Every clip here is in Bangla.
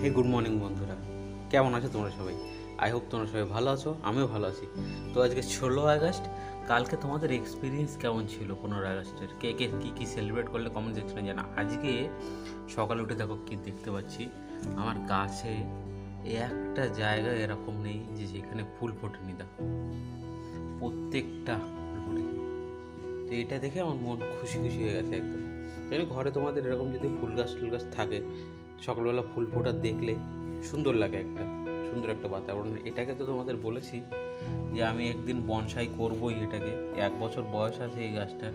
হে গুড মর্নিং বন্ধুরা, কেমন আছো তোমরা সবাই? আই হোপ তোমরা সবাই ভালো আছো, আমিও ভালো আছি। তো আজকে 16 আগস্ট, কালকে তোমাদের এক্সপিরিয়েন্স কেমন ছিল 15 আগস্টের? কে কে কী কী সেলিব্রেট করলে কমেন্ট সেকশনে জানা। আজকে সকালে উঠে দেখো কী দেখতে পাচ্ছি, আমার গাছে একটা জায়গা এরকম নেই যে যেখানে ফুল ফোটেনি। দেখো প্রত্যেকটা ফুল ফুটেছে। তো এটা দেখে আমার মন খুশি খুশি হয়ে গেছে একদম। জানি ঘরে তোমাদের এরকম যদি ফুল গাছ টুল গাছ থাকে, সকালবেলা ফুল ফোটা দেখলে সুন্দর লাগে, একটা সুন্দর একটা বাতাবরণ। এটাকে তো তোমাদের বলেছি যে আমি একদিন বনসাই করবই এটাকে। 1 বছর বয়স আছে এই গাছটার,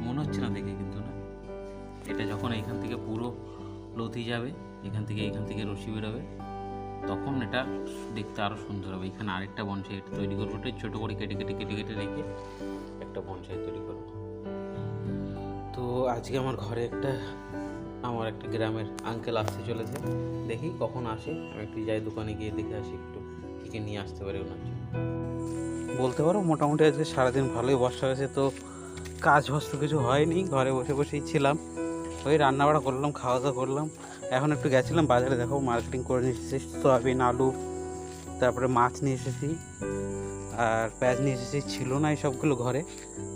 মনে হচ্ছে না দেখে কিন্তু না। এটা যখন এখান থেকে পুরো লতি যাবে, এখান থেকে রশি বেরোবে, তখন এটা দেখতে আরও সুন্দর হবে। এখানে আরেকটা বনসাই তৈরি করবো, ওটা ছোটো করে কেটে কেটে কেটে কেটে রেখে একটা বনসাই তৈরি করবো। তো আজকে আমার ঘরে আমার একটা গ্রামের আঙ্কেল আসতে চলেছে, দেখি কখন আসে। আমি একটু যাই দোকানে গিয়ে দেখে আসি একটু কী কী নিয়ে আসতে পারে ওনার জন্য। বলতে পারো মোটামুটি আজকে সারাদিন ভালোই বর্ষা হয়েছে, তো কাজ বাজ তো কিছু হয়নি, ঘরে বসে বসেই ছিলাম। ওই রান্নাবাড়া করলাম, খাওয়া দাওয়া করলাম। এখন একটু গেছিলাম বাজারে, দেখো মার্কেটিং করে নিয়ে এসেছি সয়াবিন, আলু, তারপরে মাছ নিয়ে এসেছি, আর পেঁয়াজ নিয়ে এসেছি। ছিল না এই সবগুলো ঘরে,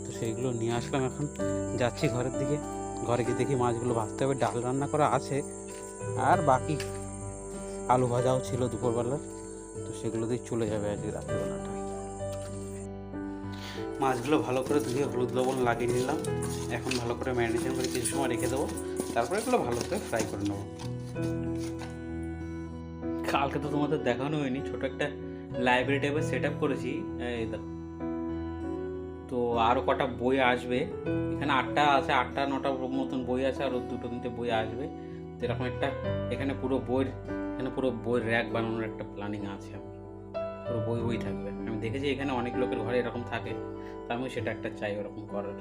তো সেইগুলো নিয়ে আসলাম। এখন যাচ্ছি ঘরের দিকে, ঘরে গিয়ে দেখি মাছগুলো ভাজতে হবে। ডাল রান্না করা আছে, আর বাকি আলু ভাজাও ছিল দুপুরবেলার, তো সেগুলো দিয়ে চলে যাবে আজকে রাত্রিবেলাটা। মাছগুলো ভালো করে ধুয়ে হলুদ লবণ লাগিয়ে নিলাম। এখন ভালো করে ম্যারিনেশন করে কিছু সময় রেখে দেবো, তারপরে এগুলো ভালো করে ফ্রাই করে নেবো। কালকে তো তোমাদের দেখানো হয়নি, ছোটো একটা লাইব্রেরি টাইপের সেট আপ করেছি, এই দেখো। তো আরও কটা বই আসবে, এখানে 8টা আছে, 8টা 9টা মতন বই আছে, আরও 2-3টে বই আসবে। তো এরকম একটা এখানে পুরো বইয়ের র্যাক বানানোর একটা প্ল্যানিং আছে আমার। পুরো বই থাকবে। আমি দেখেছি এখানে অনেক লোকের ঘরে এরকম থাকে, তো আমিও সেটা একটা চাই ওরকম করার।